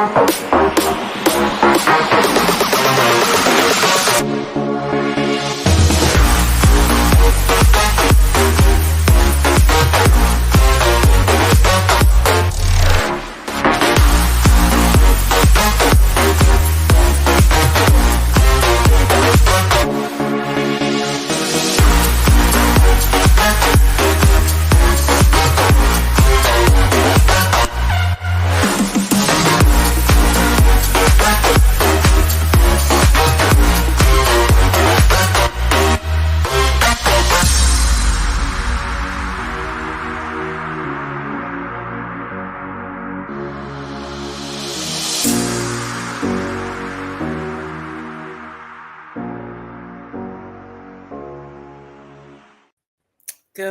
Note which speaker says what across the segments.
Speaker 1: Good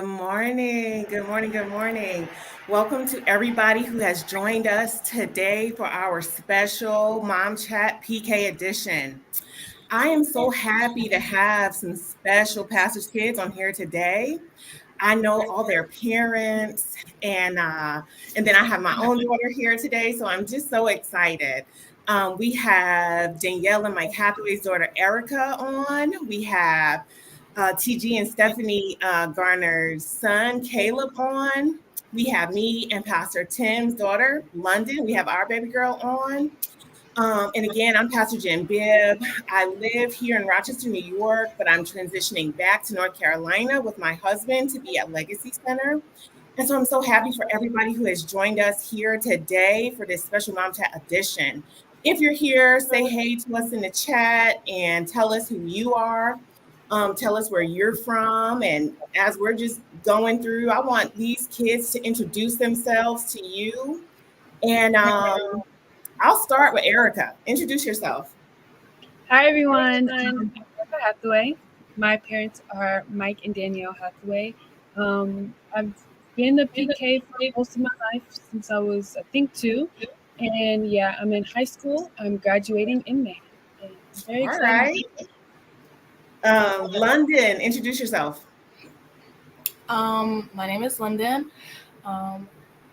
Speaker 1: morning. Good morning. Good morning. Welcome to everybody who has joined us today for our special Mom Chat PK edition. I am so happy to have some special pastors' kids on here today. I know all their parents, and then I have my own daughter here today, so I'm just so excited. We have Danielle and Mike Hathaway's daughter Erica on. We have TG and Stephanie Garner's son Caleb on. We have me and Pastor Tim's daughter London. We have our baby girl on. And again, I'm Pastor Jen Bibb. I live here in Rochester, New York, but I'm transitioning back to North Carolina with my husband to be at Legacy Center. And so I'm so happy for everybody who has joined us here today for this special Mom Chat edition. If you're here, say hey to us in the chat and tell us who you are. Tell us where you're from. And as we're just going through, I want these kids to introduce themselves to you. And I'll start with Erica. Introduce yourself.
Speaker 2: Hi, everyone. I'm Erica Hathaway. My parents are Mike and Danielle Hathaway. I've been a PK for most of my life since I was, I think, 2. And yeah, I'm in high school. I'm graduating in May. And I'm very excited.
Speaker 1: All right. London, introduce yourself.
Speaker 3: My name is London. I'm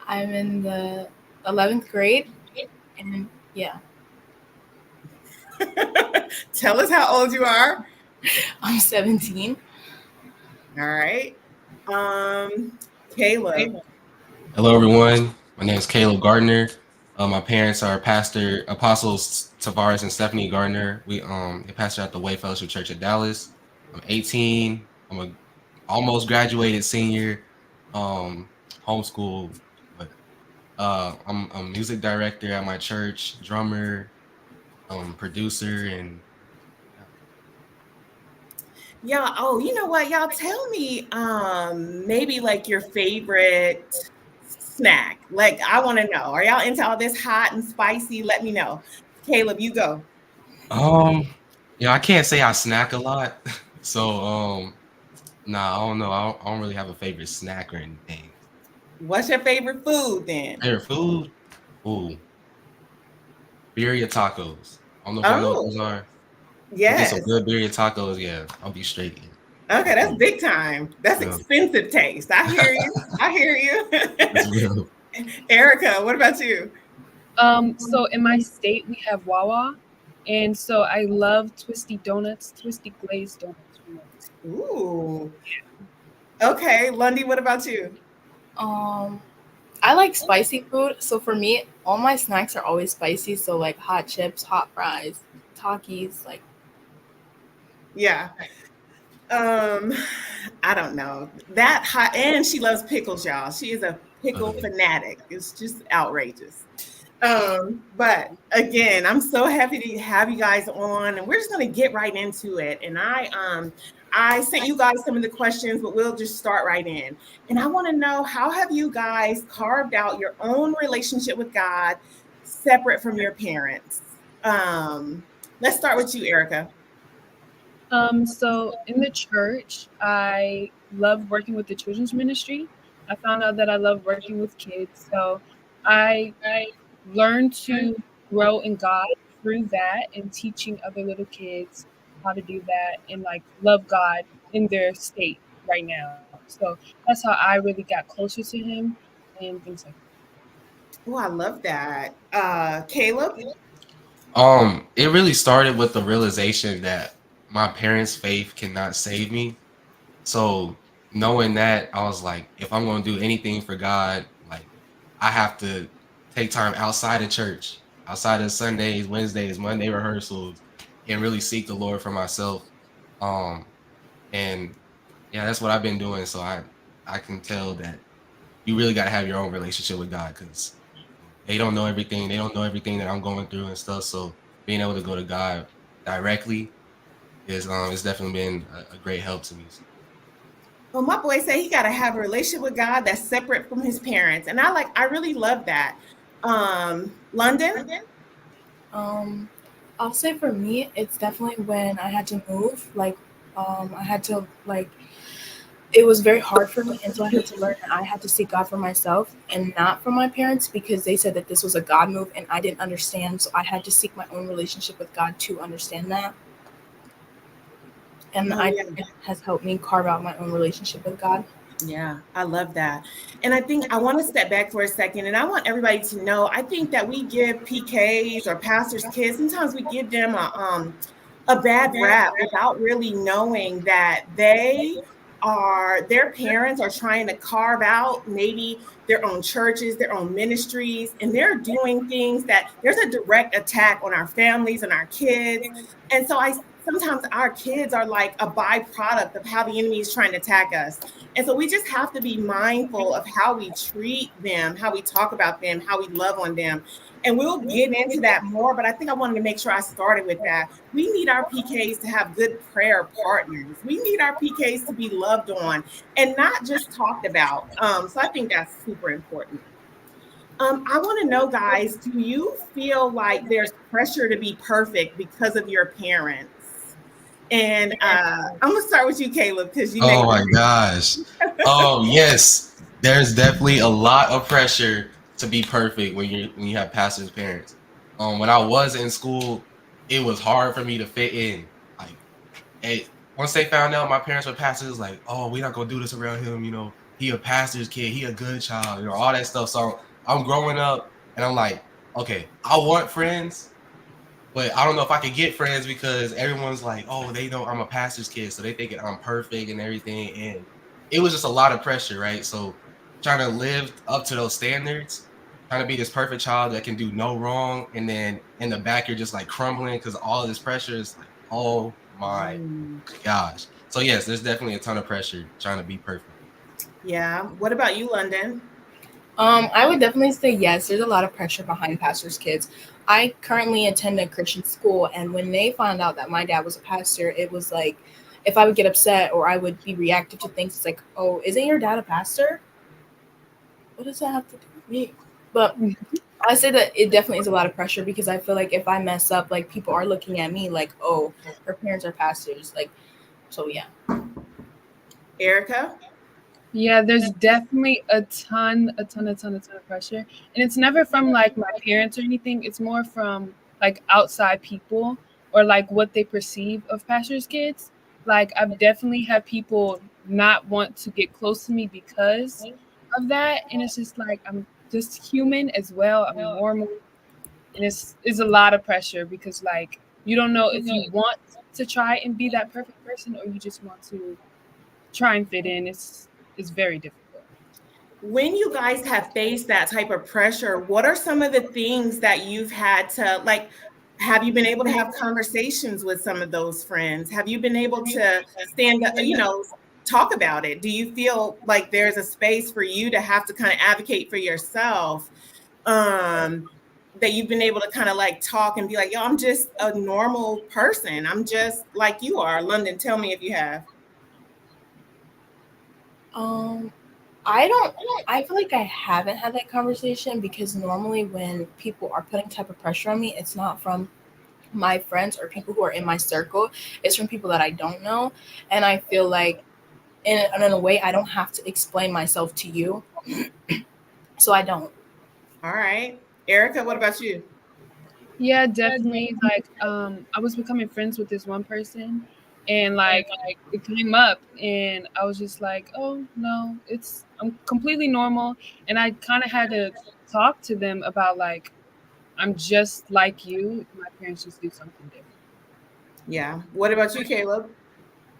Speaker 3: in the 11th grade. And yeah.
Speaker 1: Tell us how old you are.
Speaker 3: I'm 17.
Speaker 1: All right. Caleb.
Speaker 4: Hello, everyone. My name is Caleb Gardner. My parents are Pastor Apostles Tavares and Stephanie Gardner. They pastor at the Way Fellowship Church of Dallas. I'm 18. I'm a almost graduated senior. Homeschooled. But I'm a music director at my church, drummer, producer, and
Speaker 1: yeah. Oh, you know what? Y'all tell me maybe like your favorite snack. Like, I want to know. Are y'all into all this hot and spicy? Let me know. Caleb, you go.
Speaker 4: I can't say I snack a lot. So I don't know. I don't really have a favorite snack or anything.
Speaker 1: What's your favorite food then?
Speaker 4: Favorite food? Ooh. Birria tacos. I don't know if you know what those are.
Speaker 1: Yes.
Speaker 4: Get some good birria tacos, yeah. I'll be straight in.
Speaker 1: Okay, that's big time. That's expensive taste. I hear you. I hear you. Erica, what about you?
Speaker 2: So in my state, we have Wawa. And so I love twisty donuts, twisty glazed donuts.
Speaker 1: Ooh. Okay, Lundy, what about you?
Speaker 3: I like spicy food. So for me, all my snacks are always spicy. So like hot chips, hot fries, Takis, like.
Speaker 1: Yeah. I don't know. That hot, and she loves pickles, y'all. She is a pickle fanatic. It's just outrageous. But again, I'm so happy to have you guys on, and we're just gonna get right into it. And I sent you guys some of the questions, but we'll just start right in. And I want to know, how have you guys carved out your own relationship with God separate from your parents? Let's start with you, Erica.
Speaker 2: So in the church, I love working with the children's ministry. I found out that I love working with kids. So I learned to grow in God through that and teaching other little kids how to do that and like love God in their state right now. So that's how I really got closer to him and things like
Speaker 1: Oh, I love that. Caleb?
Speaker 4: It really started with the realization that my parents' faith cannot save me. So knowing that, I was like, if I'm gonna do anything for God, like I have to take time outside of church, outside of Sundays, Wednesdays, Monday rehearsals, and really seek the Lord for myself. Um, and yeah, that's what I've been doing. So I can tell that you really got to have your own relationship with God because they don't know everything. They don't know everything that I'm going through and stuff. So being able to go to God directly is it's definitely been a great help to me.
Speaker 1: Well, my boy said he got to have a relationship with God that's separate from his parents. And I really love that. London?
Speaker 3: Um, I'll say for me, it's definitely when I had to move. Like, I had to like it was very hard for me, and so I had to learn that I had to seek God for myself and not from my parents because they said that this was a God move, and I didn't understand. So I had to seek my own relationship with God to understand that, and
Speaker 1: Oh,
Speaker 3: I
Speaker 1: yeah.
Speaker 3: it has helped me carve out my own relationship with God.
Speaker 1: Yeah, I love that. And I think I want to step back for a second and I want everybody to know I think that we give PKs or pastors' kids, sometimes we give them a bad rap without really knowing that their parents are trying to carve out maybe their own churches, their own ministries, and they're doing things that there's a direct attack on our families and our kids. And so I sometimes our kids are like a byproduct of how the enemy is trying to attack us. And so we just have to be mindful of how we treat them, how we talk about them, how we love on them. And we'll get into that more, but I think I wanted to make sure I started with that. We need our PKs to have good prayer partners. We need our PKs to be loved on and not just talked about. So I think that's super important. I want to know, guys, do you feel like there's pressure to be perfect because of your parents? And I'm gonna start with you, Caleb, because you
Speaker 4: Oh
Speaker 1: named
Speaker 4: my gosh. Oh yes, there's definitely a lot of pressure to be perfect when you have pastors' parents. When I was in school, it was hard for me to fit in. Like, once they found out my parents were pastors, like, oh, we're not gonna do this around him. You know, he a pastor's kid, he a good child. You know, all that stuff. So I'm growing up, and I'm like, okay, I want friends, but I don't know if I could get friends because everyone's like, oh, they know I'm a pastor's kid, so they think I'm perfect and everything. And it was just a lot of pressure, right? So trying to live up to those standards, trying to be this perfect child that can do no wrong, and then in the back you're just like crumbling because all of this pressure is like, oh my
Speaker 1: Mm,
Speaker 4: gosh. So yes, there's definitely a ton of pressure trying to be perfect.
Speaker 1: yeah. What about you, London?
Speaker 3: I would definitely say yes. There's a lot of pressure behind pastors' kids. I currently attend a Christian school, and when they found out that my dad was a pastor, it was like if I would get upset or I would be reactive to things, it's like, oh, isn't your dad a pastor? What does that have to do with me? But I say that it definitely is a lot of pressure because I feel like if I mess up, like people are looking at me like, oh, her parents are pastors. Like, so yeah.
Speaker 1: Erica?
Speaker 2: Yeah, there's definitely a ton of pressure. And it's never from like my parents or anything. It's more from like outside people or like what they perceive of pastors' kids. Like I've definitely had people not want to get close to me because of that. And it's just like I'm just human as well. I'm normal. And it's a lot of pressure because like you don't know if you want to try and be that perfect person or you just want to try and fit in. It's very difficult.
Speaker 1: When you guys have faced that type of pressure, what are some of the things that you've had to like? Have you been able to have conversations with some of those friends? Have you been able to stand up, talk about it? Do you feel like there's a space for you to have to kind of advocate for yourself? That you've been able to kind of like talk and be like, yo, I'm just a normal person. I'm just like you are. London, tell me if you have.
Speaker 3: Um, I don't. I feel like I haven't had that conversation because normally when people are putting type of pressure on me, it's not from my friends or people who are in my circle. It's from people that I don't know, and I feel like in a way I don't have to explain myself to you, so I don't.
Speaker 1: All right. Erica, what about you?
Speaker 2: Yeah, definitely. Like, I was becoming friends with this one person, and like it came up, and I was just like, oh no, I'm completely normal, and I kind of had to talk to them about like, I'm just like you. My parents just do something different.
Speaker 1: Yeah. What about you, Caleb?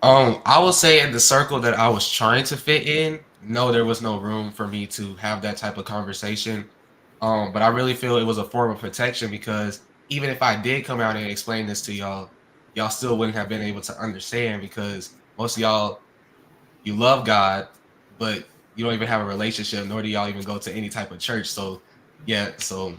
Speaker 4: I will say in the circle that I was trying to fit in, no, there was no room for me to have that type of conversation. But I really feel it was a form of protection because even if I did come out and explain this to y'all, y'all still wouldn't have been able to understand because most of y'all, you love God, but you don't even have a relationship, nor do y'all even go to any type of church. So yeah, so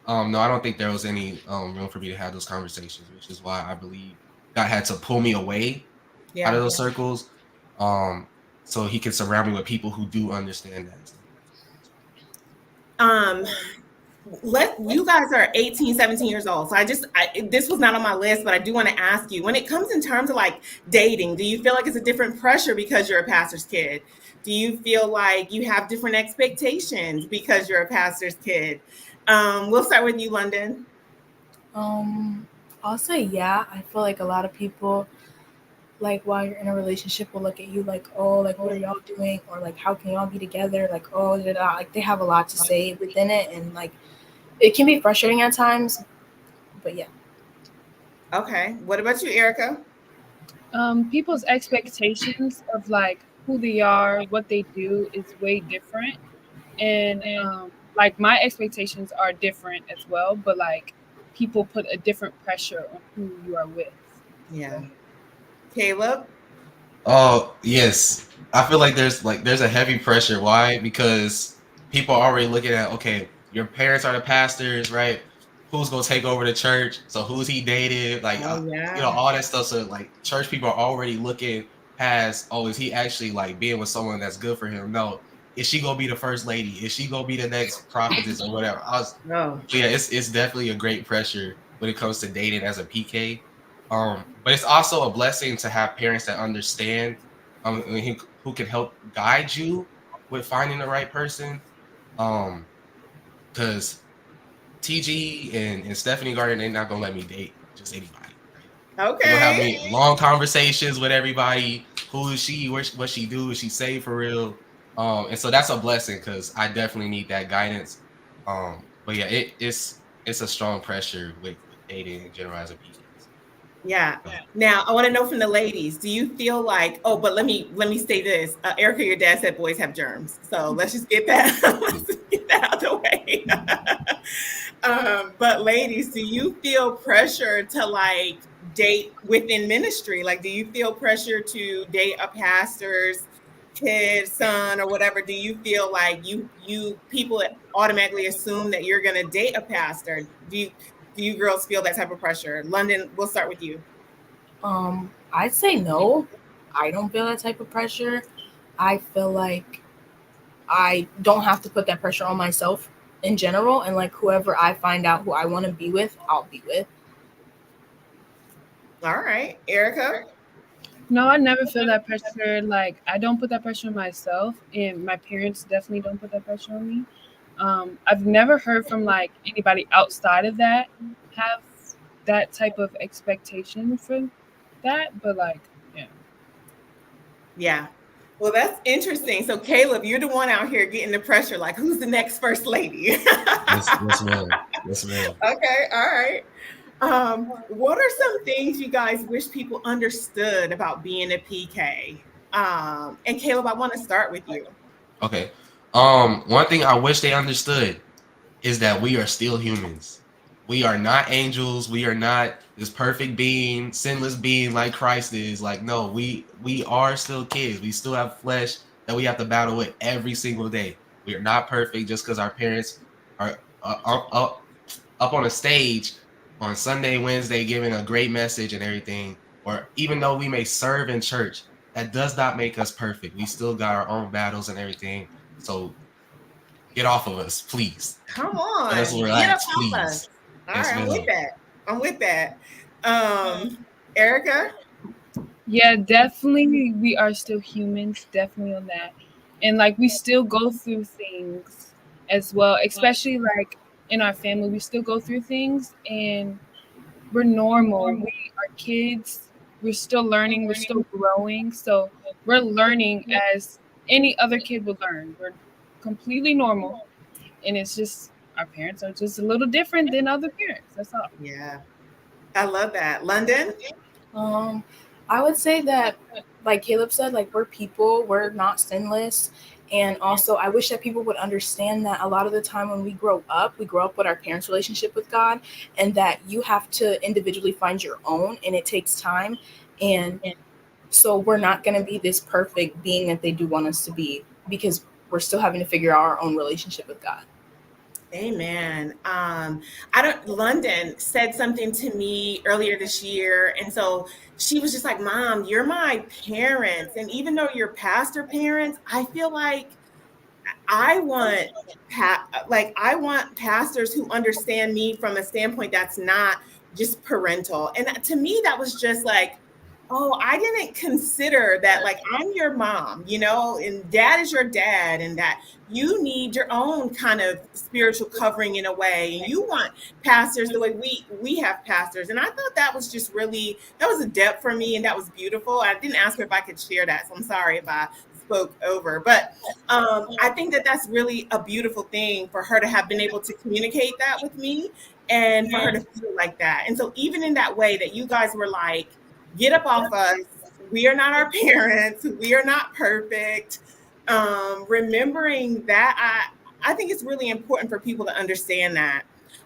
Speaker 4: no, I don't think there was any room for me to have those conversations, which is why I believe God had to pull me away out of
Speaker 1: Yeah.
Speaker 4: those circles, um, so he can surround me with people who do understand that.
Speaker 1: Um, you guys are 18, 17 years old. So this was not on my list, but I do want to ask you, when it comes in terms of like dating, do you feel like it's a different pressure because you're a pastor's kid? Do you feel like you have different expectations because you're a pastor's kid? We'll start with you, London.
Speaker 3: I'll say yeah. I feel like a lot of people, like while you're in a relationship, will look at you like, oh, like what are y'all doing, or like how can y'all be together? Like, oh, da, da. Like they have a lot to say within it, and like it can be frustrating at times. But yeah.
Speaker 1: Okay. What about you, Erica?
Speaker 2: People's expectations of like who they are, what they do is way different. And like my expectations are different as well, but like people put a different pressure on who you are with.
Speaker 1: Yeah. Caleb?
Speaker 4: Oh yes, I feel like there's a heavy pressure. Why? Because people are already looking at, okay, your parents are the pastors, right? Who's gonna take over the church? So who's he dated? Like
Speaker 1: Oh, yeah.
Speaker 4: all that stuff. So like church people are already looking past. Oh, is he actually like being with someone that's good for him? No. Is she gonna be the first lady? Is she gonna be the next prophetess or whatever?
Speaker 1: Oh,
Speaker 4: Yeah, it's definitely a great pressure when it comes to dating as a PK. But it's also a blessing to have parents that understand, who can help guide you with finding the right person. Because TG and Stephanie Gardner, they're not gonna let me date just anybody. They're gonna have
Speaker 1: okay.
Speaker 4: me long conversations with everybody. Who is she? What she do? Is she saved for real? And so that's a blessing because I definitely need that guidance. But yeah, it's a strong pressure with dating in general as a PK.
Speaker 1: Yeah. Now I want to know from the ladies, do you feel like, oh, but let me say this. Erica, your dad said boys have germs. So let's just get that, let's just get that out of the way. But ladies, do you feel pressure to like date within ministry? Like, do you feel pressure to date a pastor's kid, son, or whatever? Do you feel like you people automatically assume that you're gonna date a pastor? Do you girls feel that type of pressure? London, we'll start with you.
Speaker 3: I'd say no. I don't feel that type of pressure. I feel like I don't have to put that pressure on myself in general, and like whoever I find out who I want to be with, I'll be with.
Speaker 1: All right, Erica.
Speaker 2: No, I never feel that pressure. Like I don't put that pressure on myself, and my parents definitely don't put that pressure on me. I've never heard from like anybody outside of that have that type of expectation for that, but like, yeah.
Speaker 1: Yeah. Well, that's interesting. So, Caleb, you're the one out here getting the pressure. Like, who's the next first lady?
Speaker 4: Yes, ma'am. Yes, ma'am.
Speaker 1: Okay. All right. What are some things you guys wish people understood about being a PK? And Caleb, I want to start with you.
Speaker 4: Okay. One thing I wish they understood is that we are still humans. We are not angels. We are not this perfect being, sinless being like Christ is. Like, no, we are still kids. We still have flesh that we have to battle with every single day. We are not perfect just because our parents are up on a stage on Sunday, Wednesday, giving a great message and everything. Or even though we may serve in church, that does not make us perfect. We still got our own battles and everything. So get off of us, please.
Speaker 1: Come
Speaker 4: Let us
Speaker 1: on, get up
Speaker 4: relax,
Speaker 1: off us.
Speaker 4: please.
Speaker 1: All
Speaker 4: Yes,
Speaker 1: right, I'm with
Speaker 4: ma'am.
Speaker 1: that. I'm with that. Erica.
Speaker 2: Yeah, definitely we are still humans, definitely on that. And like we still go through things as well, especially like in our family, we still go through things and we're normal. We are kids. We're still learning, we're still growing. So we're learning as any other kid would learn. We're completely normal. And it's just our parents are just a little different than other parents. That's all.
Speaker 1: Yeah. I love that. London?
Speaker 3: I would say that, like Caleb said, like we're people, we're not sinless. And also, I wish that people would understand that a lot of the time when we grow up with our parents' relationship with God, and that you have to individually find your own, and it takes time. And so we're not going to be this perfect being that they do want us to be, because we're still having to figure out our own relationship with God.
Speaker 1: Amen. London said something to me earlier this year. And so she was just like, Mom, you're my parents. And even though you're pastor parents, I feel like I want I want pastors who understand me from a standpoint that's not just parental. And to me, that was just like, oh, I didn't consider that, like, I'm your mom, and dad is your dad, and that you need your own kind of spiritual covering in a way. And you want pastors the way we have pastors. And I thought that was just really, that was a depth for me, and that was beautiful. I didn't ask her if I could share that, so I'm sorry if I spoke over. But I think that that's really a beautiful thing for her to have been able to communicate that with me, and for her to feel like that. And so even in that way that you guys were like, get up off us. We are not our parents. We are not perfect. Remembering that, I think it's really important for people to understand that.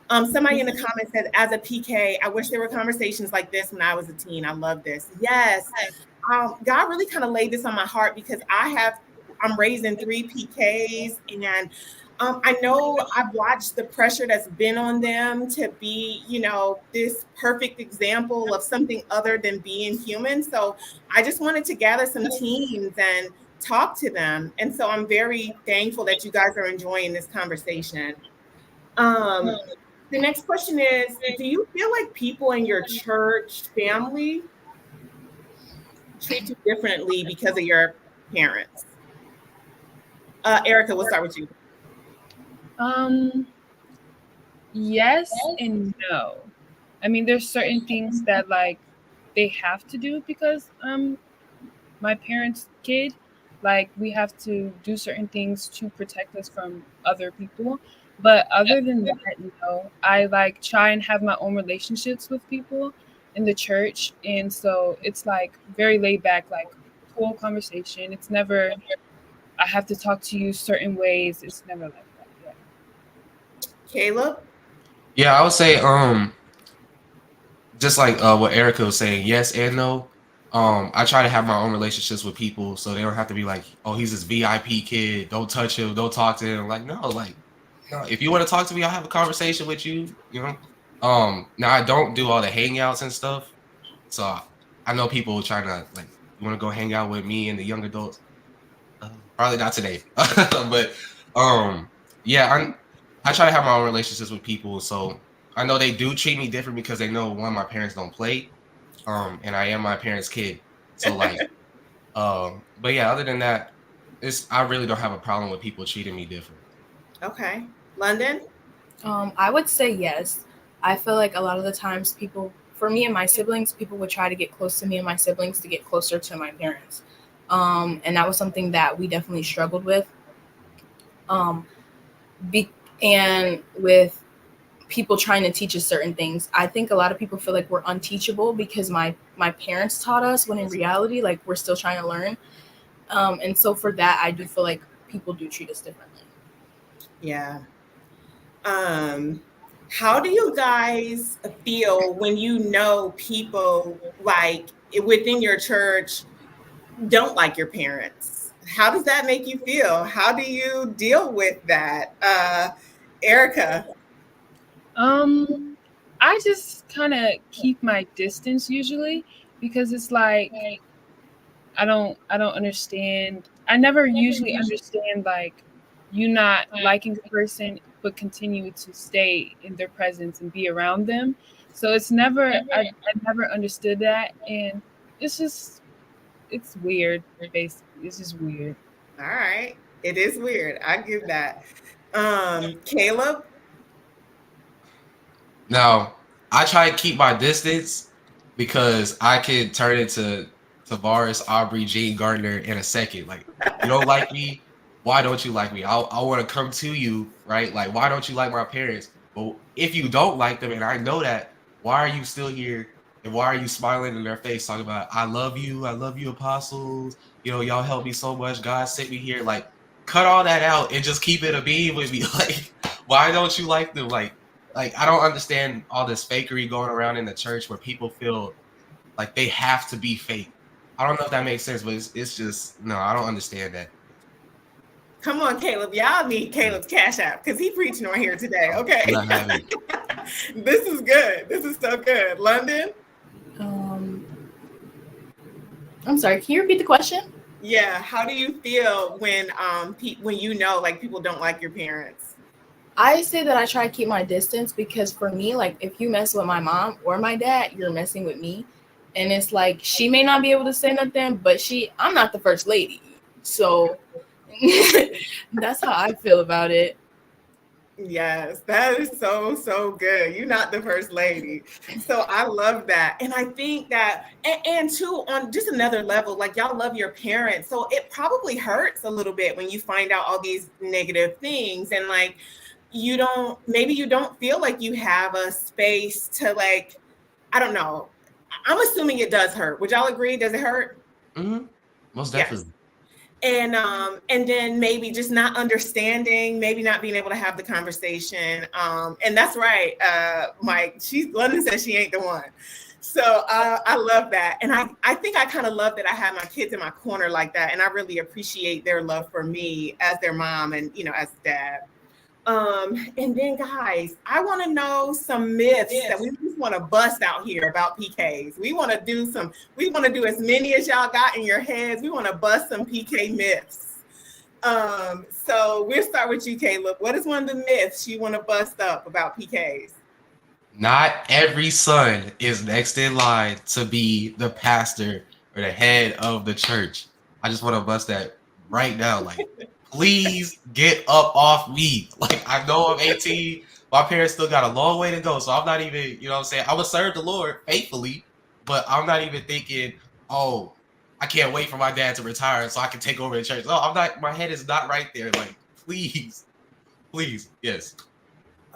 Speaker 1: Somebody in the comments said, as a PK, I wish there were conversations like this when I was a teen. I love this. Yes. God really kind of laid this on my heart because I'm raising 3 PKs, and I know I've watched the pressure that's been on them to be, this perfect example of something other than being human. So I just wanted to gather some teams and talk to them. And so I'm very thankful that you guys are enjoying this conversation. The next question is, do you feel like people in your church family treat you differently because of your parents? Erica, we'll start with you.
Speaker 2: Yes and no. I mean, there's certain things that like they have to do because my parents' kid, like we have to do certain things to protect us from other people. But other than that, I like try and have my own relationships with people in the church, and so it's like very laid back, like full conversation. It's never I have to talk to you certain ways. It's never like that.
Speaker 1: Caleb?
Speaker 4: Yeah, I would say just like what Erica was saying, yes and no. I try to have my own relationships with people so they don't have to be like, oh, he's this VIP kid, don't touch him, don't talk to him. Like, no, if you want to talk to me, I'll have a conversation with you, Now I don't do all the hangouts and stuff. So I know people trying to like, you want to go hang out with me and the young adults? Probably not today. But yeah, I try to have my own relationships with people, so I know they do treat me different because they know, one, my parents don't play, and I am my parents' kid. So like, but yeah, other than that, I really don't have a problem with people treating me different.
Speaker 1: Okay, London?
Speaker 3: I would say yes. I feel like a lot of the times people, for me and my siblings, people would try to get close to me and my siblings to get closer to my parents. And that was something that we definitely struggled with. And with people trying to teach us certain things, I think a lot of people feel like we're unteachable because my parents taught us, when in reality, like we're still trying to learn. And so for that, I do feel like people do treat us differently.
Speaker 1: Yeah. How do you guys feel when people like within your church don't like your parents? How does that make you feel? How do you deal with that? Erica?
Speaker 2: I just kind of keep my distance usually because it's like I don't understand. I never usually understand like you not liking the person but continue to stay in their presence and be around them. So it's never I never understood that, and it's weird. Basically, it's just weird.
Speaker 1: All right. It is weird. I give that. Caleb?
Speaker 4: Now, I try to keep my distance because I could turn into Tavares, Aubrey, Gene Gardner in a second. Like, you don't like me, why don't you like me? I want to come to you, right? Like, why don't you like my parents? Well, if you don't like them, and I know that, why are you still here? And why are you smiling in their face, talking about, I love you, apostles. You know, y'all helped me so much. God sent me here. Like, cut all that out and just keep it a beam with me. Like, why don't you like them? Like I don't understand all this fakery going around in the church where people feel like they have to be fake. I don't know if that makes sense, but it's just no, I don't understand that.
Speaker 1: Come on, Caleb. Y'all need Caleb's Cash App because he's preaching on here today. Okay.
Speaker 4: I'm not having it.
Speaker 1: This is good. This is so good. London?
Speaker 3: I'm sorry, can you repeat the question?
Speaker 1: Yeah. How do you feel when you know like people don't like your parents?
Speaker 3: I say that I try to keep my distance because for me, like if you mess with my mom or my dad, you're messing with me. And it's like she may not be able to say nothing, but I'm not the first lady. So that's how I feel about it.
Speaker 1: Yes, that is so, so good. You're not the first lady. So I love that. And I think that, and too, on just another level, like y'all love your parents. So it probably hurts a little bit when you find out all these negative things. And like, maybe you don't feel like you have a space to like, I don't know. I'm assuming it does hurt. Would y'all agree? Does it hurt?
Speaker 4: Mm-hmm. Most
Speaker 1: Yes.
Speaker 4: definitely.
Speaker 1: And then maybe just not understanding, maybe not being able to have the conversation. And that's right, Mike. London says she ain't the one. So I love that. And I think I kind of love that I have my kids in my corner like that. And I really appreciate their love for me as their mom and, as dad. And then guys, I want to know some myths that we just want to bust out here about PKs. We want to do as many as y'all got in your heads. We want to bust some PK myths. So we'll start with you, Caleb. What is one of the myths you want to bust up about PKs?
Speaker 4: Not every son is next in line to be the pastor or the head of the church. I just want to bust that right now. Like, please get up off me. Like, I know I'm 18. My parents still got a long way to go. So I'm not even, you know what I'm saying? I would serve the Lord faithfully, but I'm not even thinking, oh, I can't wait for my dad to retire so I can take over the church. No, my head is not right there. Like, please, yes.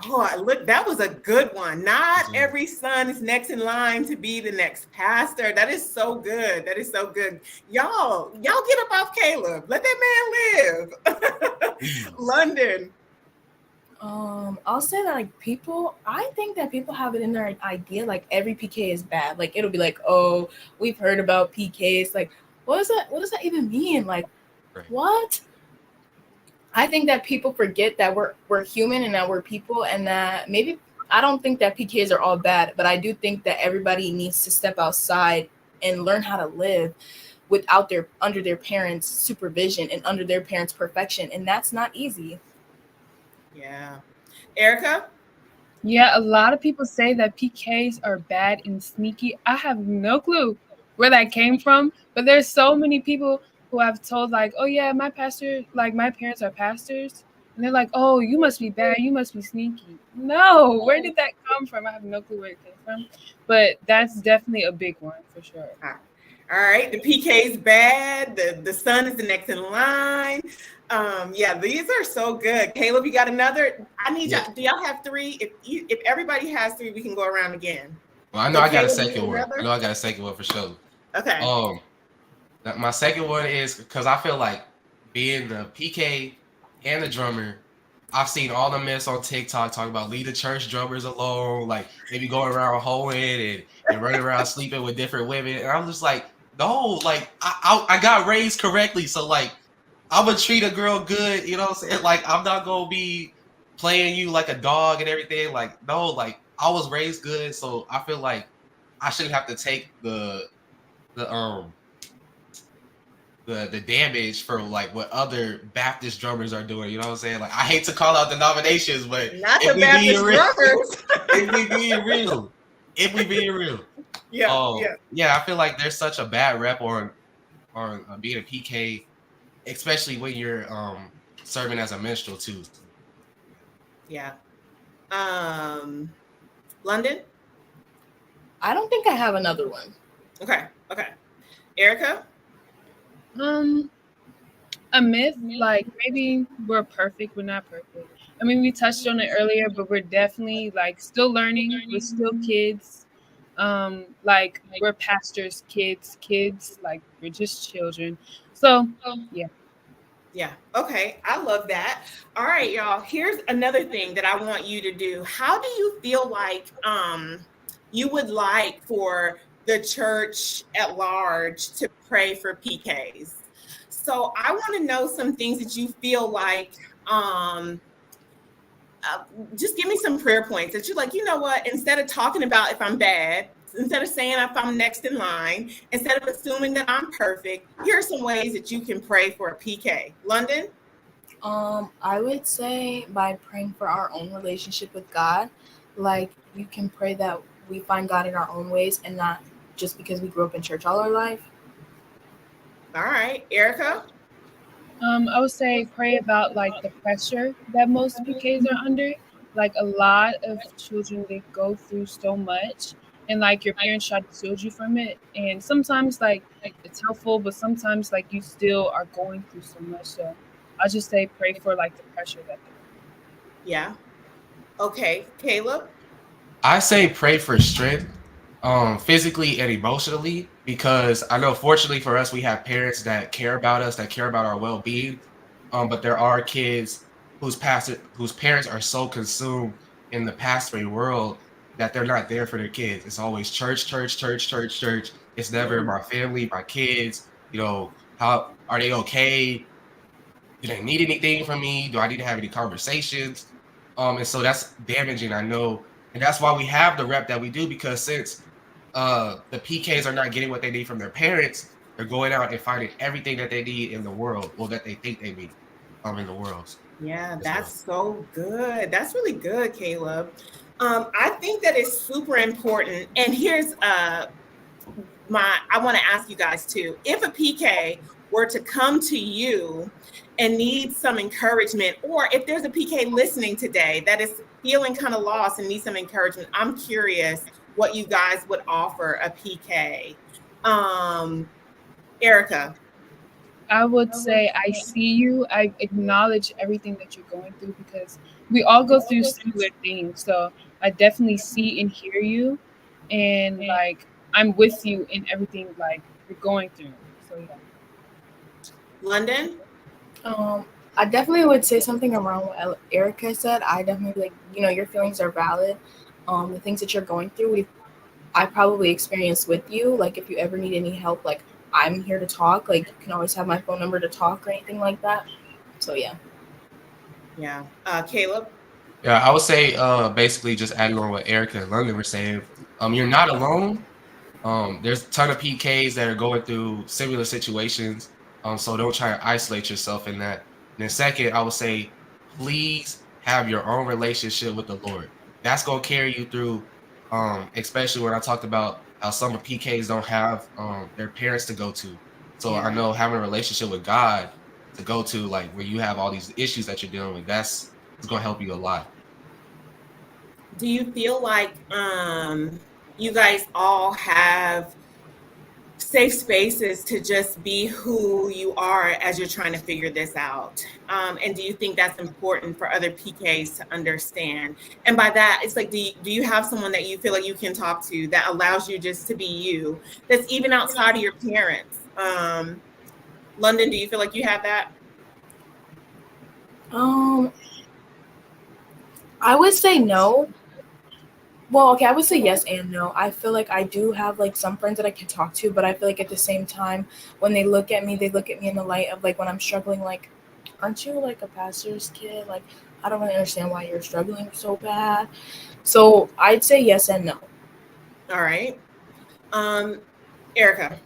Speaker 1: Oh, look, that was a good one. Not every son is next in line to be the next pastor. That is so good. That is so good. Y'all get up off Caleb. Let that man live. London.
Speaker 3: I'll say that I think that people have it in their idea like every PK is bad. Like it'll be like, oh, we've heard about PKs. Like, what does that even mean? Like, right. What? I think that people forget that we're human and that we're people, and that maybe I don't think that PKs are all bad, but I do think that everybody needs to step outside and learn how to live under their parents' supervision and under their parents' perfection, and that's not easy.
Speaker 1: Yeah. Erica?
Speaker 2: Yeah, a lot of people say that PKs are bad and sneaky. I have no clue where that came from, but there's so many people who have told like, oh yeah, my parents are pastors. And they're like, oh, you must be bad. You must be sneaky. No, where did that come from? I have no clue where it came from, but that's definitely a big one for sure.
Speaker 1: All right. The PK's bad. The son is the next in line. Yeah, these are so good. Caleb, you got another? I need y'all. Do y'all have three? If everybody has three, we can go around again.
Speaker 4: Well, I know I got a second one. I know I got a second one for sure.
Speaker 1: Okay.
Speaker 4: My second one is because I feel like being the PK and the drummer, I've seen all the myths on TikTok talking about leave the church drummers alone, like maybe going around hoeing and running around sleeping with different women. And I'm just like, no, like I got raised correctly. So like I'm gonna treat a girl good, you know what I'm saying? Like I'm not gonna be playing you like a dog and everything. Like, no, like I was raised good, so I feel like I shouldn't have to take the damage for like what other Baptist drummers are doing. You know what I'm saying? Like I hate to call out denominations, but
Speaker 1: not the Baptist drummers.
Speaker 4: If we being real. Yeah, I feel like there's such a bad rep on being a PK, especially when you're serving as a minstrel too.
Speaker 1: Yeah. London?
Speaker 3: I don't think I have another one.
Speaker 1: Okay. Erica?
Speaker 2: A myth, like maybe we're perfect, we're not perfect. I mean, we touched on it earlier, but we're definitely like still learning. We're still kids. Like we're pastors' kids, like we're just children. So yeah.
Speaker 1: Yeah. Okay. I love that. All right, y'all. Here's another thing that I want you to do. How do you feel like you would like for the church at large to pray for PKs? So I want to know some things that you feel like um uh, just give me some prayer points that you're like, you know what, instead of talking about if I'm bad, instead of saying if I'm next in line, instead of assuming that I'm perfect, here are some ways that you can pray for a PK. London?
Speaker 3: I would say by praying for our own relationship with God, like you can pray that we find God in our own ways and not just because we grew up in church all our life.
Speaker 1: All right. Erica?
Speaker 2: I would say pray about like the pressure that most PKs are under. Like a lot of children, they go through so much, and like your parents try to shield you from it. And sometimes like it's helpful, but sometimes like you still are going through so much. So I just say pray for like the pressure that they're
Speaker 1: Yeah. Okay. Caleb?
Speaker 4: I say pray for strength, physically and emotionally, because I know fortunately for us, we have parents that care about us, that care about our well-being. But there are kids whose parents are so consumed in the pastoring world that they're not there for their kids. It's always church, church, church, church, church. It's never
Speaker 1: Mm,
Speaker 4: my family, my kids. How are they okay? Do they need anything from me? Do I need to have any conversations? And so that's damaging, I know. And that's why we have the rep that we do, because since the PKs are not getting what they need from their parents, they're going out and finding everything that they need in the world, or that they think they need in the world
Speaker 1: yeah,
Speaker 4: as
Speaker 1: that's
Speaker 4: well.
Speaker 1: so good. That's really good, Caleb. I think that is super important. And here's I want to ask you guys too, if a PK were to come to you and need some encouragement, or if there's a PK listening today that is feeling kind of lost and needs some encouragement, I'm curious what you guys would offer a PK. Erica?
Speaker 2: I would say I see you. I acknowledge everything that you're going through because we all go through similar things. So I definitely see and hear you, and like I'm with you in everything like you're going through. So yeah.
Speaker 1: London?
Speaker 3: Um, I definitely would say something around what Erica said. I definitely like, your feelings are valid. The things that you're going through, I probably experienced with you. Like, if you ever need any help, like, I'm here to talk. Like, you can always have my phone number to talk or anything like that. So, yeah.
Speaker 1: Yeah. Caleb?
Speaker 4: Yeah, I would say basically just adding on what Erica and London were saying. You're not alone. There's a ton of PKs that are going through similar situations. So don't try to isolate yourself in that. And then second, I would say, please have your own relationship with the Lord. That's gonna carry you through. Especially when I talked about how some of PKs don't have their parents to go to. So I
Speaker 1: Yeah.
Speaker 4: know having a relationship with God to go to, like where you have all these issues that you're dealing with, that's it's gonna help you a lot.
Speaker 1: Do you feel like you guys all have safe spaces to just be who you are as you're trying to figure this out? And do you think that's important for other PKs to understand? And by that, it's like, do you have someone that you feel like you can talk to that allows you just to be you, that's even outside of your parents? London, do you feel like you have that?
Speaker 3: Um, I would say no. Well, okay, I would say yes and no. I feel like I do have like some friends that I can talk to, but I feel like at the same time, when they look at me, they look at me in the light of like when I'm struggling, like, aren't you like a pastor's kid? Like, I don't really understand why you're struggling so bad. So I'd say yes and no.
Speaker 1: All right. Erica?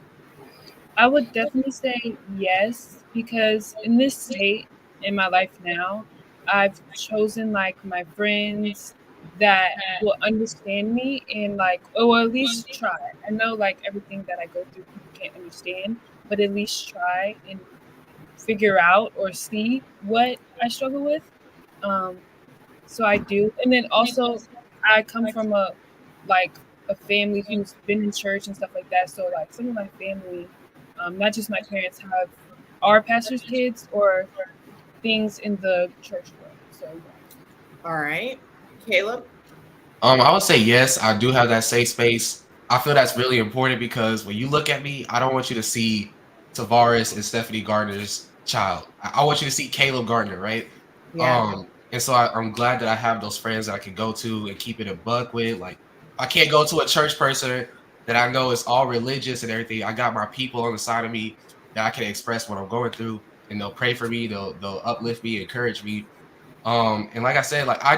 Speaker 2: I would definitely say yes because in this state in my life now, I've chosen like my friends that will understand me and like or at least try. I know like everything that I go through people can't understand, but at least try and figure out or see what I struggle with. Um, so I do. And then also I come from like a family who's been in church and stuff like that. So like some of my family, not just my parents, have our pastors' kids or things in the church world. So
Speaker 1: All right. Caleb?
Speaker 4: I would say yes, I do have that safe space. I feel that's really important because when you look at me, I don't want you to see Tavares and Stephanie Gardner's child. I want you to see Caleb Gardner, right?
Speaker 1: Yeah.
Speaker 4: And so I'm glad that I have those friends that I can go to and keep it a buck with. Like, I can't go to a church person that I know is all religious and everything. I got my people on the side of me that I can express what I'm going through, and they'll pray for me. They'll uplift me, encourage me. And like I said, like I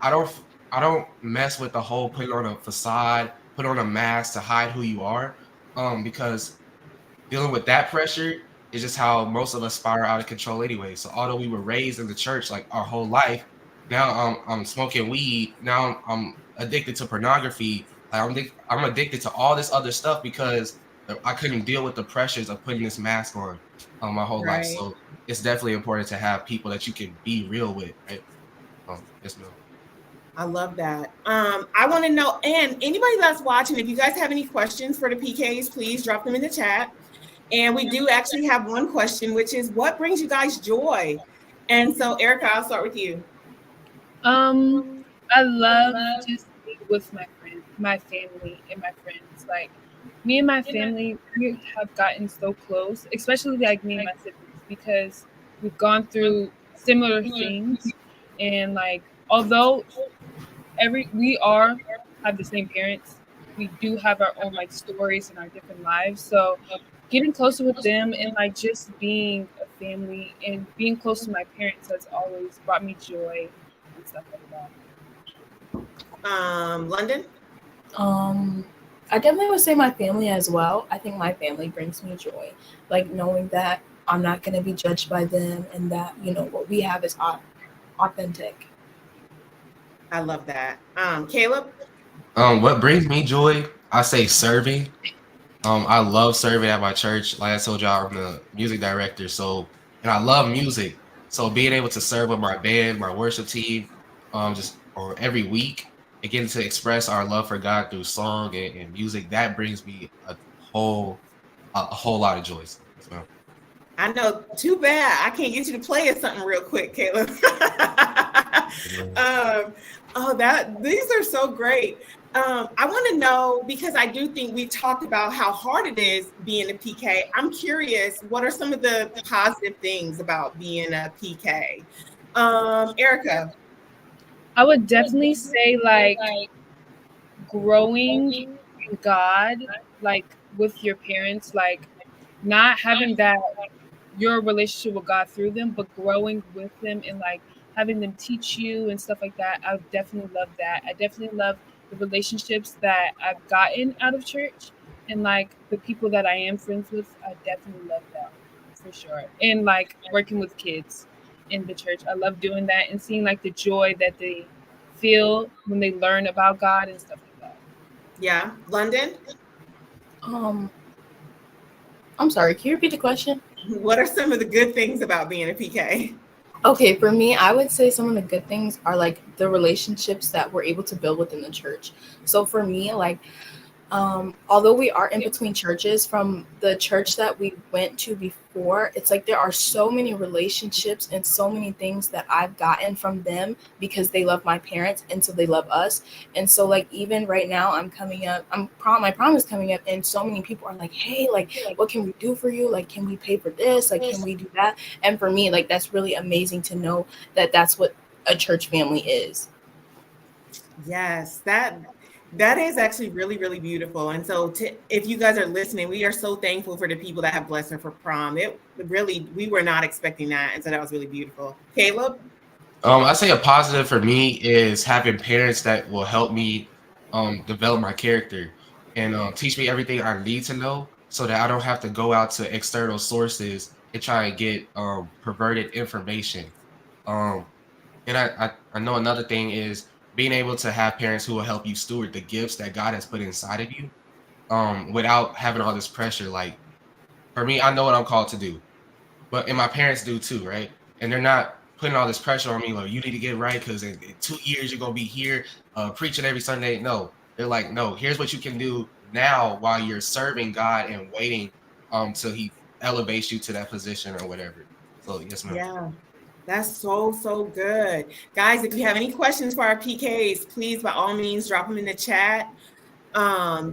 Speaker 4: don't I don't mess with the whole putting on a facade, put on a mask to hide who you are. Because dealing with that pressure is just how most of us spiral out of control anyway. So although we were raised in the church like our whole life, now I'm smoking weed. Now I'm addicted to pornography. Like, I'm addicted to all this other stuff because I couldn't deal with the pressures of putting this mask on my whole life.
Speaker 1: Right.
Speaker 4: So it's definitely important to have people that you can be real with, right? Yes, ma'am.
Speaker 1: I love that. I want to know, and anybody that's watching, if you guys have any questions for the PKs, please drop them in the chat. And we do actually have one question, which is, what brings you guys joy? And so, Erica, I'll start with you.
Speaker 2: I love just being with my friends, my family, and my friends. Like me and my family, we have gotten so close, especially like me and my siblings, because we've gone through similar things. And like, although we have the same parents, we do have our own like stories and our different lives. So getting closer with them and like just being a family and being close to my parents has always brought me joy and stuff like that.
Speaker 1: London?
Speaker 3: I definitely would say my family as well. I think my family brings me joy, like knowing that I'm not going to be judged by them and that, you know, what we have is authentic.
Speaker 1: I love that. Caleb?
Speaker 4: What brings me joy? I say serving. I love serving at my church. Like I told y'all, I'm the music director, and I love music. So being able to serve with my band, my worship team, or every week, and getting to express our love for God through song and music, that brings me a whole lot of joy. So.
Speaker 1: I know. Too bad I can't get you to play us something real quick, Caleb. These are so great. I want to know, because I do think we talked about how hard it is being a PK. I'm curious, what are some of the positive things about being a PK? Erica?
Speaker 2: I would definitely say like growing in God, like with your parents, like not having that your relationship with God through them, but growing with them and like having them teach you and stuff like that. I would definitely love that. I definitely love the relationships that I've gotten out of church and like the people that I am friends with. I definitely love that for sure. And like working with kids in the church, I love doing that and seeing like the joy that they feel when they learn about God and stuff like that.
Speaker 1: Yeah. London?
Speaker 3: I'm sorry, can you repeat the question?
Speaker 1: What are some of the good things about being a PK?
Speaker 3: Okay, for me, I would say some of the good things are like the relationships that we're able to build within the church. So for me, like, although we are in between churches, from the church that we went to before, it's like there are so many relationships and so many things that I've gotten from them because they love my parents and so they love us. And so like even right now my prom is coming up and so many people are like, hey, like what can we do for you? Like, can we pay for this? Like, can we do that? And for me, like that's really amazing to know that that's what a church family is.
Speaker 1: Yes, that is actually really, really beautiful. And so if you guys are listening, we are so thankful for the people that have blessed her for prom. It really, we were not expecting that. And so that was really beautiful. Caleb?
Speaker 4: I say a positive for me is having parents that will help me develop my character and teach me everything I need to know so that I don't have to go out to external sources and try and get perverted information. Um, and I know another thing is being able to have parents who will help you steward the gifts that God has put inside of you without having all this pressure. Like for me, I know what I'm called to do, and my parents do too, right? And they're not putting all this pressure on me, like you need to get right because in 2 years you're gonna be here preaching every Sunday. No, they're like, no, here's what you can do now while you're serving God and waiting till He elevates you to that position or whatever. So yes, ma'am.
Speaker 1: Yeah. That's so good. Guys, if you have any questions for our PKs, please by all means drop them in the chat.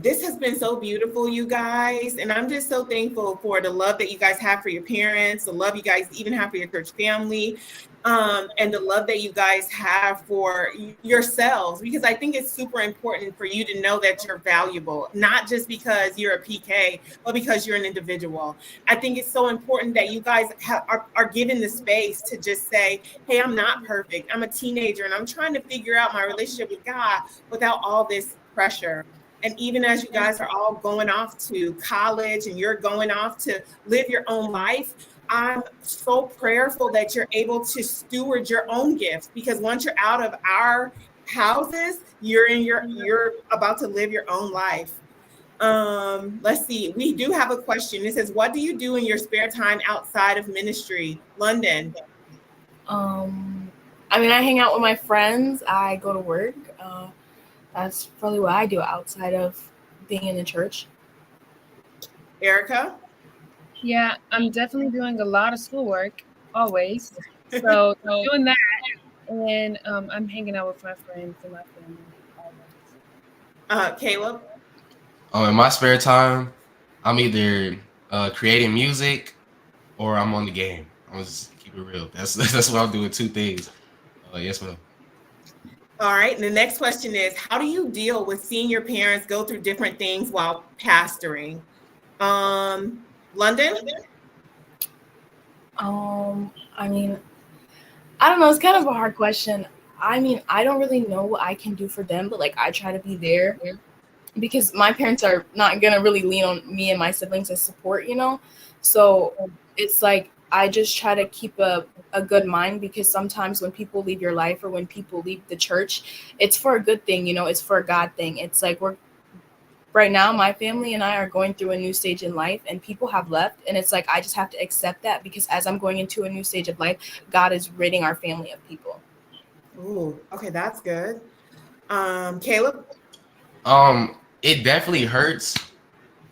Speaker 1: This has been so beautiful, you guys, and I'm just so thankful for the love that you guys have for your parents, the love you guys even have for your church family, and the love that you guys have for yourselves, because I think it's super important for you to know that you're valuable, not just because you're a PK, but because you're an individual. I think it's so important that you guys are given the space to just say, hey, I'm not perfect. I'm a teenager and I'm trying to figure out my relationship with God without all this pressure. And even as you guys are all going off to college and you're going off to live your own life, I'm so prayerful that you're able to steward your own gifts, because once you're out of our houses, you're about to live your own life. Let's see. We do have a question. It says, what do you do in your spare time outside of ministry? London.
Speaker 3: I mean, I hang out with my friends. I go to work. That's probably what I do outside of being in the church.
Speaker 1: Erica?
Speaker 2: Yeah, I'm definitely doing a lot of schoolwork, always. So doing that, and I'm hanging out with my friends and my family, always.
Speaker 1: Caleb?
Speaker 4: In my spare time, I'm either creating music or I'm on the game. I'm just keep it real. That's what I'm doing. Two things. Yes, ma'am.
Speaker 1: All right. And the next question is, how do you deal with seeing your parents go through different things while pastoring? London?
Speaker 3: I mean, I don't know. It's kind of a hard question. I mean, I don't really know what I can do for them, but like I try to be there because my parents are not going to really lean on me and my siblings as support, you know? So it's like, I just try to keep a good mind, because sometimes when people leave your life or when people leave the church, it's for a good thing, you know, it's for a God thing. It's like right now, my family and I are going through a new stage in life and people have left. And it's like, I just have to accept that, because as I'm going into a new stage of life, God is ridding our family of people.
Speaker 1: Ooh, okay, that's good. Caleb?
Speaker 4: It definitely hurts,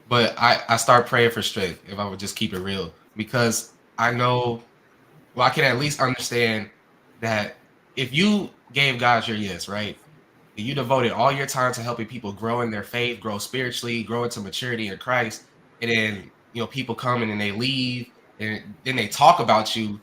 Speaker 4: but I start praying for strength, if I would just keep it real, because I know, well, I can at least understand that if you gave God your yes, right? You devoted all your time to helping people grow in their faith, grow spiritually, grow into maturity in Christ, and then people come in and they leave, and then they talk about you,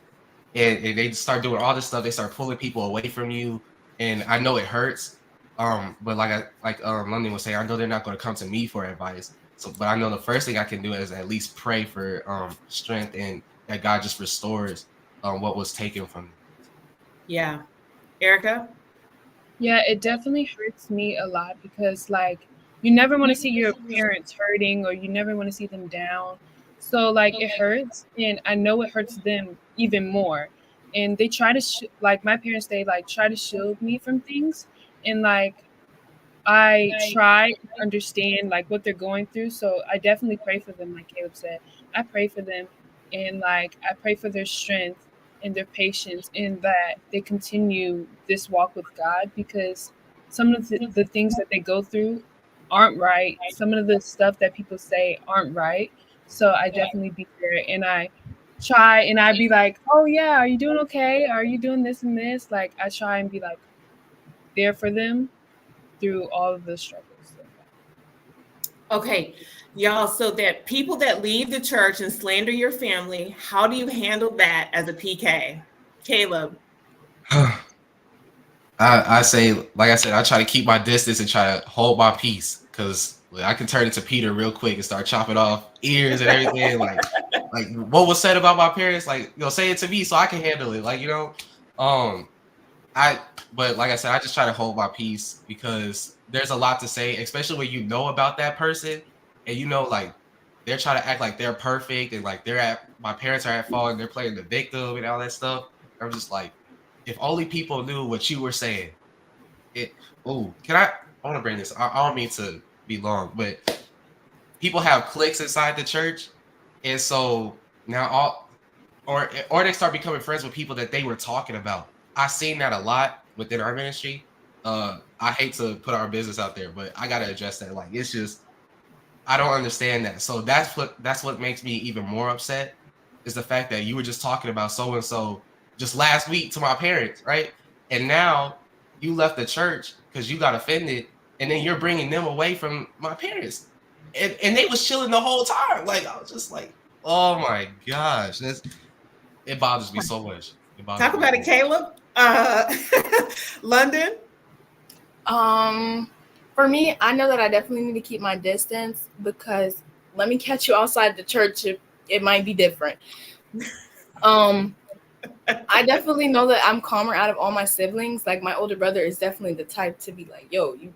Speaker 4: and they start doing all this stuff. They start pulling people away from you, and I know it hurts. But like London was saying, I know they're not going to come to me for advice. So, but I know the first thing I can do is at least pray for strength, and that God just restores what was taken from me.
Speaker 1: Yeah. Erica?
Speaker 2: Yeah, it definitely hurts me a lot, because like you never want to see your parents hurting, or you never want to see them down. So like it hurts, and I know it hurts them even more. And they try to like my parents, they like try to shield me from things, and like I try to understand like what they're going through. So I definitely pray for them, like Caleb said. I pray for them, and like I pray for their strength and their patience, and that they continue this walk with God, because some of the things that they go through aren't right. Some of the stuff that people say aren't right. So I definitely be there, and I try, and I'd be like, oh yeah, are you doing okay? Are you doing this and this? Like I try and be like there for them through all of the struggles.
Speaker 1: Okay, y'all, so that people that leave the church and slander your family, how do you handle that as a PK? Caleb?
Speaker 4: I say, like I said, I try to keep my distance and try to hold my peace, because I can turn into Peter real quick and start chopping off ears and everything. like what was said about my parents, like, say it to me so I can handle it. But like I said, I just try to hold my peace, because there's a lot to say, especially when you know about that person and like they're trying to act like they're perfect, and like my parents are at fault and they're playing the victim and all that stuff. I'm just like, if only people knew what you were saying. I want to bring this. I don't mean to be long, but people have cliques inside the church, and so now or they start becoming friends with people that they were talking about. I've seen that a lot within our ministry. I hate to put our business out there, but I gotta address that. Like, it's just, I don't understand that. So that's what makes me even more upset, is the fact that you were just talking about so and so just last week to my parents, right? And now you left the church because you got offended, and then you're bringing them away from my parents, and they was chilling the whole time. Like, I was just like, oh my gosh, it bothers me so much.
Speaker 1: Talk about it, Caleb. London.
Speaker 3: For me, I know that I definitely need to keep my distance, because let me catch you outside the church, it might be different. I definitely know that I'm calmer out of all my siblings. Like, my older brother is definitely the type to be like, yo, you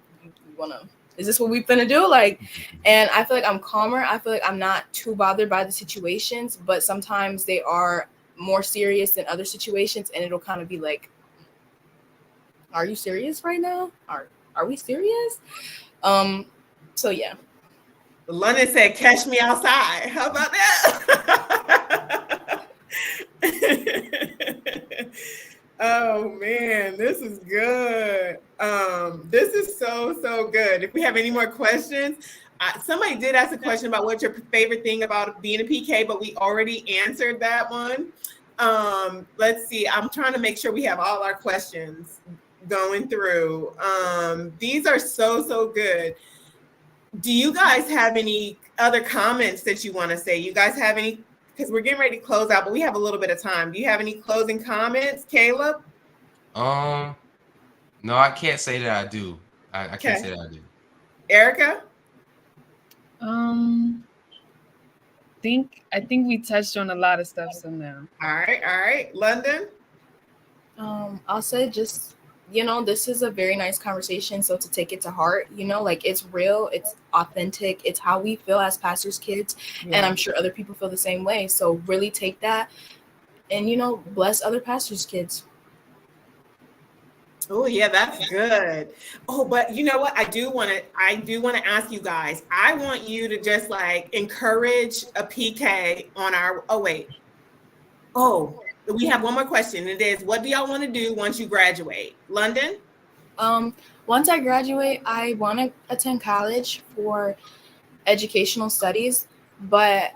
Speaker 3: wanna, is this what we finna do? Like, and I feel like I'm calmer. I feel like I'm not too bothered by the situations, but sometimes they are more serious than other situations, and it'll kind of be like, are you serious right now? Are we serious? So yeah.
Speaker 1: London said, catch me outside. How about that? Oh man, this is good. This is so good. If we have any more questions, somebody did ask a question about what's your favorite thing about being a PK, but we already answered that one. Let's see. I'm trying to make sure we have all our questions going through. These are so good. Do you guys have any other comments that you want to say? You guys have any? Because we're getting ready to close out, but we have a little bit of time. Do you have any closing comments, Caleb?
Speaker 4: No, I can't say that I do. I can't say that I do.
Speaker 1: Erica?
Speaker 2: I think we touched on a lot of stuff. So now.
Speaker 1: All right. London?
Speaker 3: I'll say just, this is a very nice conversation. So to take it to heart, like, it's real, it's authentic, it's how we feel as pastors' kids. Yeah. And I'm sure other people feel the same way. So really take that and, bless other pastors' kids.
Speaker 1: Oh yeah, that's good. Oh, but you know what? I do want to ask you guys. I want you to just like encourage a PK on our. Oh wait. Oh, we have one more question. It is, what do y'all want to do once you graduate? London?
Speaker 3: Once I graduate, I want to attend college for educational studies, but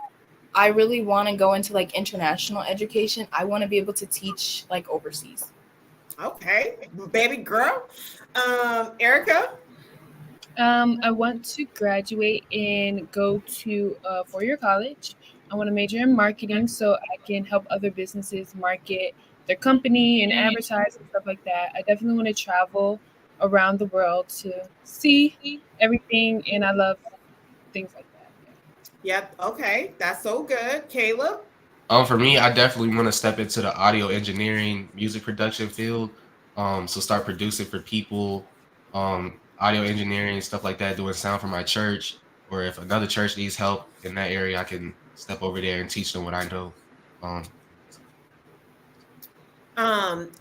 Speaker 3: I really want to go into like international education. I want to be able to teach like overseas.
Speaker 1: Okay, baby girl. Erica?
Speaker 2: I want to graduate and go to a four-year college. I want to major in marketing so I can help other businesses market their company and advertise and stuff like that. I definitely want to travel around the world to see everything, and I love things like that.
Speaker 1: Yep. Okay, that's so good. Caleb?
Speaker 4: For me, I definitely want to step into the audio engineering, music production field. So start producing for people, audio engineering, stuff like that, doing sound for my church. Or if another church needs help in that area, I can step over there and teach them what I know.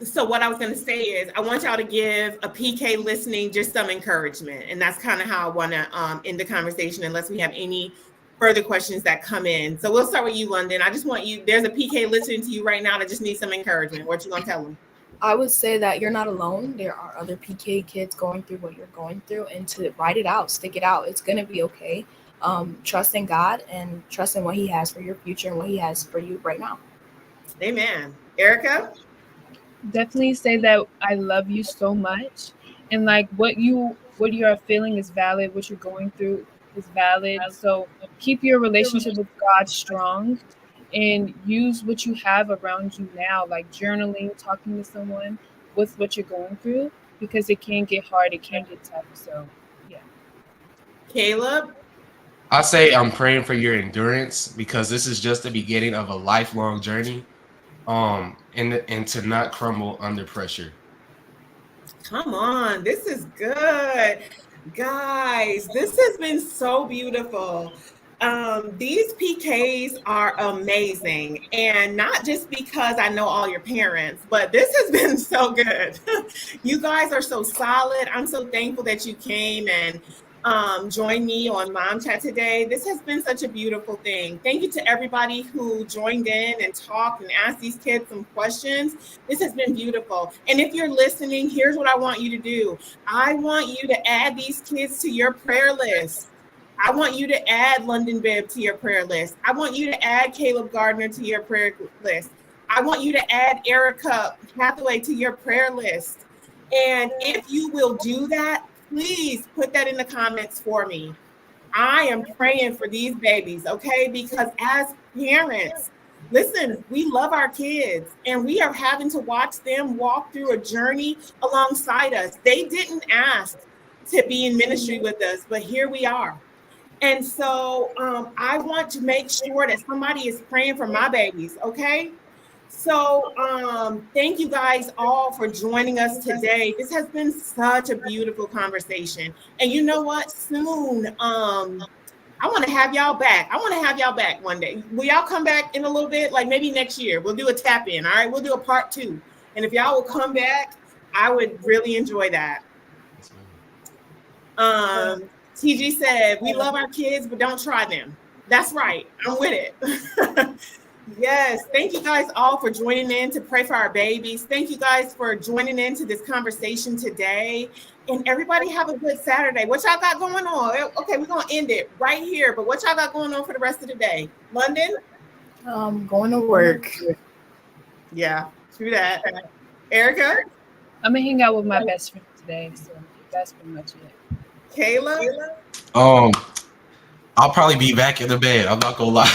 Speaker 1: So what I was going to say is I want y'all to give a PK listening just some encouragement. And that's kind of how I want to end the conversation, unless we have any further questions that come in. So we'll start with you, London. I just want you, there's a PK listening to you right now that just needs some encouragement. What you going to tell them?
Speaker 3: I would say that you're not alone. There are other PK kids going through what you're going through, and to ride it out, stick it out. It's going to be okay. Trust in God and trust in what he has for your future and what he has for you right now.
Speaker 1: Amen. Erica?
Speaker 2: Definitely say that I love you so much, and like what you are feeling is valid. What you're going through is valid. So keep your relationship with God strong and use what you have around you now, like journaling, talking to someone with what you're going through, because it can get hard, it can get tough. So yeah.
Speaker 1: Caleb?
Speaker 4: I say I'm praying for your endurance, because this is just the beginning of a lifelong journey. And to not crumble under pressure.
Speaker 1: Come on, this is good. Guys, this has been so beautiful. These PKs are amazing, and not just because I know all your parents, but this has been so good. You guys are so solid. I'm so thankful that you came and joined me on Mom Chat today. This has been such a beautiful thing. Thank you to everybody who joined in and talked and asked these kids some questions. This has been beautiful. And if you're listening, here's what I want you to do. I want you to add these kids to your prayer list. I want you to add London Bibb to your prayer list. I want you to add Caleb Gardner to your prayer list. I want you to add Erica Hathaway to your prayer list. And if you will do that, please put that in the comments for me. I am praying for these babies, okay? Because as parents, listen, we love our kids and we are having to watch them walk through a journey alongside us. They didn't ask to be in ministry with us, but here we are. And so I want to make sure that somebody is praying for my babies, okay? So thank you guys all for joining us today. This has been such a beautiful conversation. And you know what? Soon, I want to have y'all back. I want to have y'all back one day. Will y'all come back in a little bit? Like maybe next year. We'll do a tap in. All right. We'll do a part 2. And if y'all will come back, I would really enjoy that. TG said, we love our kids, but don't try them. That's right. I'm with it. Yes. Thank you guys all for joining in to pray for our babies. Thank you guys for joining into this conversation today. And everybody have a good Saturday. What y'all got going on? Okay, we're going to end it right here. But what y'all got going on for the rest of the day? London?
Speaker 3: Going to work.
Speaker 1: Yeah, true that. Erica?
Speaker 2: I'm gonna hang out with my best friend today, so that's pretty much it.
Speaker 1: Kayla?
Speaker 4: I'll probably be back in the bed. I'm not gonna lie.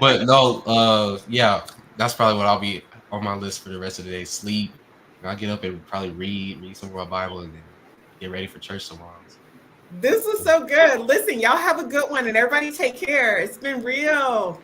Speaker 4: But no, yeah, that's probably what I'll be on my list for the rest of the day. Sleep. And I'll get up and probably read some more Bible and then get ready for church tomorrow.
Speaker 1: This was so good. Listen, y'all have a good one and everybody take care. It's been real.